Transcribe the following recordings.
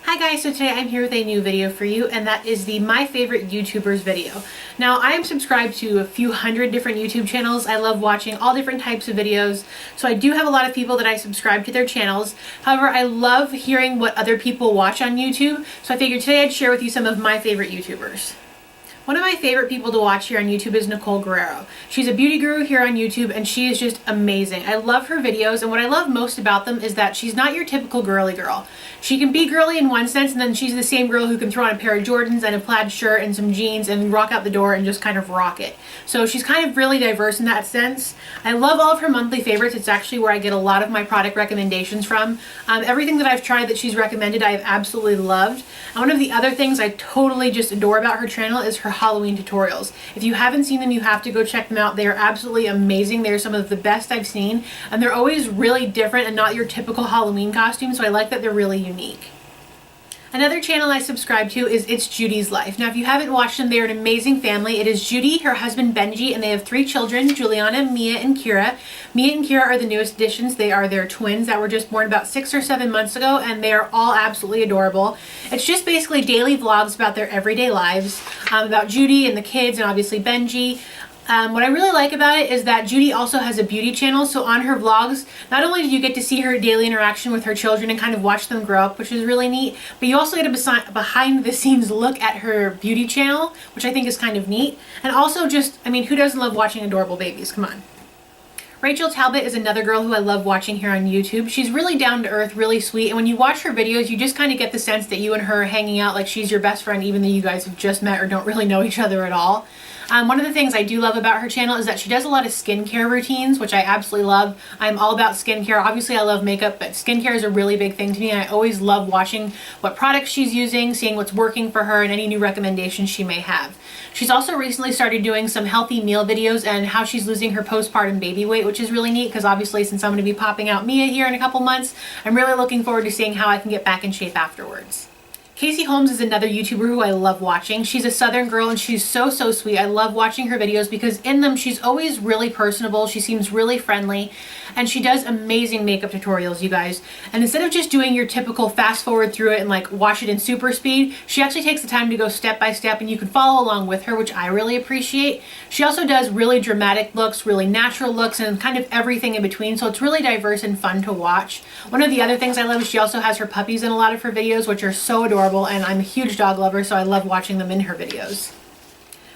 Hi guys, so today I'm here with a new video for you, and that is the My Favorite YouTubers video. Now, I am subscribed to a few hundred different YouTube channels. I love watching all different types of videos, so I do have a lot of people that I subscribe to their channels. However, I love hearing what other people watch on YouTube, so I figured today I'd share with you some of my favorite YouTubers. One of my favorite people to watch here on YouTube is Nicoleguerrero. She's a beauty guru here on YouTube, and she is just amazing. I love her videos, and what I love most about them is that she's not your typical girly girl. She can be girly in one sense, and then she's the same girl who can throw on a pair of Jordans and a plaid shirt and some jeans and walk out the door and just kind of rock it. So she's kind of really diverse in that sense. I love all of her monthly favorites. It's actually where I get a lot of my product recommendations from. Everything that I've tried that she's recommended, I have absolutely loved. And one of the other things I totally just adore about her channel is her Halloween tutorials. If you haven't seen them, you have to go check them out. They are absolutely amazing. They're some of the best I've seen, and they're always really different and not your typical Halloween costume, so I like that they're really unique. Another channel I subscribe to is It's Judys Life. Now, if you haven't watched them, they're an amazing family. It is Judy, her husband Benji, and they have 3 children, Juliana, Mia, and Kira. Mia and Kira are the newest additions. They are their twins that were just born about 6 or 7 months ago, and they are all absolutely adorable. It's just basically daily vlogs about their everyday lives, about Judy and the kids, and obviously Benji. What I really like about it is that Judy also has a beauty channel, so on her vlogs, not only do you get to see her daily interaction with her children and kind of watch them grow up, which is really neat, but you also get a behind the scenes look at her beauty channel, which I think is kind of neat. And also just, I mean, who doesn't love watching adorable babies? Come on. Talbot is another girl who I love watching here on YouTube. She's really down to earth, really sweet, and when you watch her videos, you just kind of get the sense that you and her are hanging out like she's your best friend, even though you guys have just met or don't really know each other at all. One of the things I do love about her channel is that she does a lot of skincare routines, which I absolutely love. I'm all about skincare. Obviously, I love makeup, but skincare is a really big thing to me, and I always love watching what products she's using, seeing what's working for her, and any new recommendations she may have. She's also recently started doing some healthy meal videos and how she's losing her postpartum baby weight, which is really neat because obviously since I'm going to be popping out Mia here in a couple months, I'm really looking forward to seeing how I can get back in shape afterwards. Holmes is another YouTuber who I love watching. She's a Southern girl and she's so sweet. I love watching her videos because in them she's always really personable. She seems really friendly, and she does amazing makeup tutorials, you guys. And instead of just doing your typical fast forward through it and like watch it in super speed, she actually takes the time to go step by step, and you can follow along with her, which I really appreciate. She also does really dramatic looks, really natural looks, and kind of everything in between, so it's really diverse and fun to watch. One of the other things I love is she also has her puppies in a lot of her videos, which are so adorable. And I'm a huge dog lover, so I love watching them in her videos.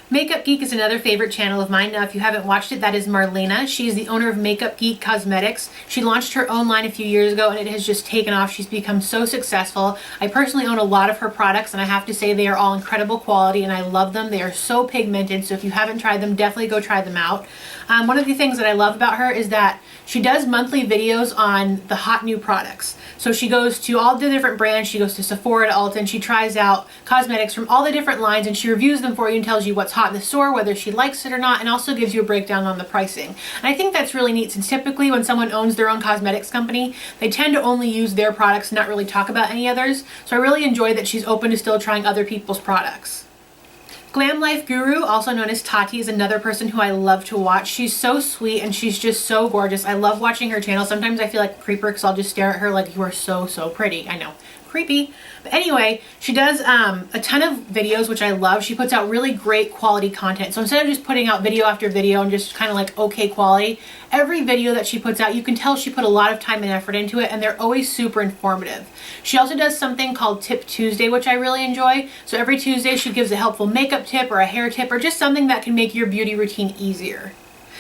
Makeup Geek is another favorite channel of mine. Now, if you haven't watched it, that is Marlena. She's the owner of Makeup Geek Cosmetics. She launched her own line a few years ago, and it has just taken off. She's become so successful. I personally own a lot of her products, and I have to say they are all incredible quality, and I love them. They are so pigmented, so if you haven't tried them, definitely go try them out. One of the things that I love about her is that she does monthly videos on the hot new products. So she goes to all the different brands. She goes to Sephora, to Ulta, and she tries out cosmetics from all the different lines, and she reviews them for you and tells you what's hot in the store, whether she likes it or not, and also gives you a breakdown on the pricing. And I think that's really neat, since typically when someone owns their own cosmetics company, they tend to only use their products and not really talk about any others. So I really enjoy that she's open to still trying other people's products. Glam Life Guru, also known as Tati, is another person who I love to watch. She's so sweet and she's just so gorgeous. I love watching her channel. Sometimes I feel like a creeper because I'll just stare at her like, you are so pretty. I know, creepy. But anyway, she does a ton of videos, which I love. She puts out really great quality content. So instead of just putting out video after video and just kind of like okay quality, every video that she puts out, you can tell she put a lot of time and effort into it, and they're always super informative. She also does something called Tip Tuesday, which I really enjoy. So every Tuesday she gives a helpful makeup tip or a hair tip or just something that can make your beauty routine easier.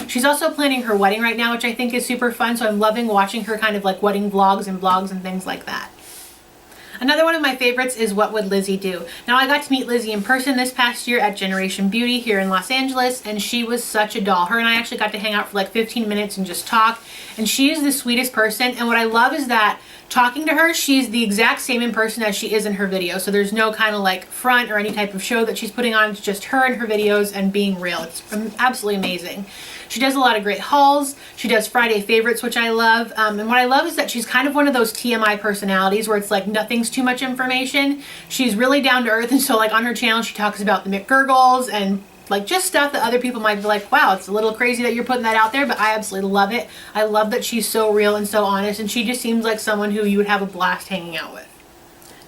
She's also planning her wedding right now, which I think is super fun, so I'm loving watching her kind of like wedding vlogs and blogs and things like that. Another one of my favorites is What Would Lizzie Do? Now, I got to meet Lizzie in person this past year at Generation Beauty here in Los Angeles, and she was such a doll. Her and I actually got to hang out for like 15 minutes and just talk, and she is the sweetest person. And what I love is that talking to her, she's the exact same in person as she is in her video. So there's no kind of like front or any type of show that she's putting on. It's just her and her videos and being real. It's absolutely amazing. She does a lot of great hauls. She does Friday favorites, which I love. And what I love is that she's kind of one of those TMI personalities where it's like nothing's too much information. She's really down to earth, and so like on her channel she talks about the McGurgles and like just stuff that other people might be like, wow, it's a little crazy that you're putting that out there, but I absolutely love it. I love that she's so real and so honest, and she just seems like someone who you would have a blast hanging out with.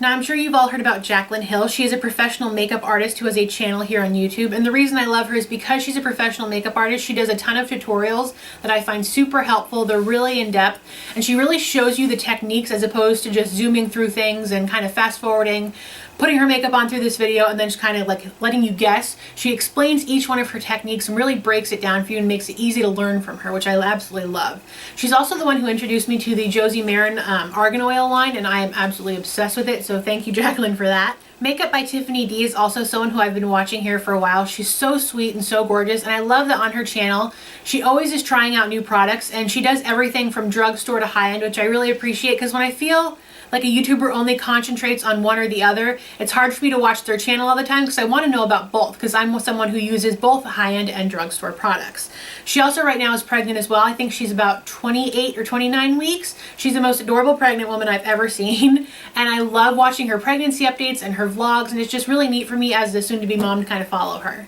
Now, I'm sure you've all heard about Jacqueline Hill. She is a professional makeup artist who has a channel here on YouTube. And the reason I love her is because she's a professional makeup artist. She does a ton of tutorials that I find super helpful. They're really in depth. And she really shows you the techniques as opposed to just zooming through things and kind of fast forwarding, putting her makeup on through this video and then just kind of like letting you guess. She explains each one of her techniques and really breaks it down for you and makes it easy to learn from her, which I absolutely love. She's also the one who introduced me to the Josie Maran Argan Oil line, and I am absolutely obsessed with it. So thank you, Jacqueline, for that. Makeup by Tiffany D is also someone who I've been watching here for a while. She's so sweet and so gorgeous, and I love that on her channel she always is trying out new products, and she does everything from drugstore to high-end, which I really appreciate, because when I feel like a YouTuber only concentrates on one or the other, it's hard for me to watch their channel all the time because I want to know about both, because I'm someone who uses both high-end and drugstore products. She also right now is pregnant as well. I think she's about 28 or 29 weeks. She's the most adorable pregnant woman I've ever seen, and I love watching her pregnancy updates and her vlogs, and it's just really neat for me as the soon-to-be mom to kind of follow her.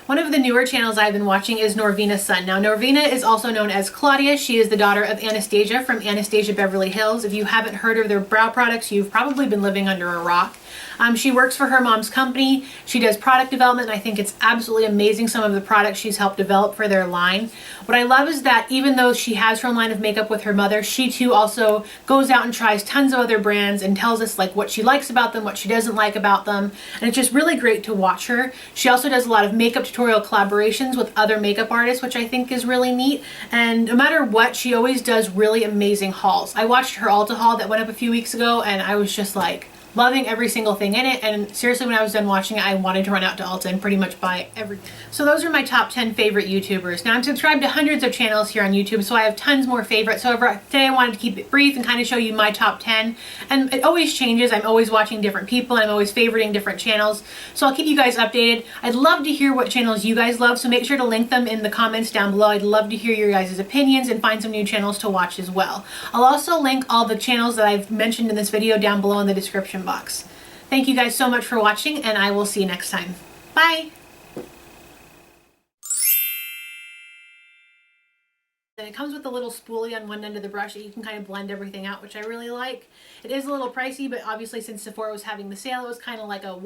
One of the newer channels I've been watching is Norvina's Son. Now, Norvina is also known as Claudia. She is the daughter of Anastasia from Anastasia Beverly Hills. If you haven't heard of their brow products, you've probably been living under a rock. She works for her mom's company. She does product development, and I think it's absolutely amazing some of the products she's helped develop for their line. What I love is that even though she has her own line of makeup with her mother, she too also goes out and tries tons of other brands and tells us like what she likes about them, what she doesn't like about them, and it's just really great to watch her. She also does a lot of makeup tutorial collaborations with other makeup artists, which I think is really neat, and no matter what, she always does really amazing hauls. I watched her Ulta haul that went up a few weeks ago, and I was just like loving every single thing in it, and seriously, when I was done watching it, I wanted to run out to Ulta and pretty much buy everything. So those are my top 10 favorite YouTubers. Now, I'm subscribed to hundreds of channels here on YouTube, so I have tons more favorites. However, today I wanted to keep it brief and kind of show you my top 10, and it always changes. I'm always watching different people, and I'm always favoriting different channels, so I'll keep you guys updated. I'd love to hear what channels you guys love, so make sure to link them in the comments down below. I'd love to hear your guys' opinions and find some new channels to watch as well. I'll also link all the channels that I've mentioned in this video down below in the description box. Thank you guys so much for watching, and I will see you next time. Bye! And it comes with a little spoolie on one end of the brush that you can kind of blend everything out, which I really like. It is a little pricey, but obviously since Sephora was having the sale, it was kind of like a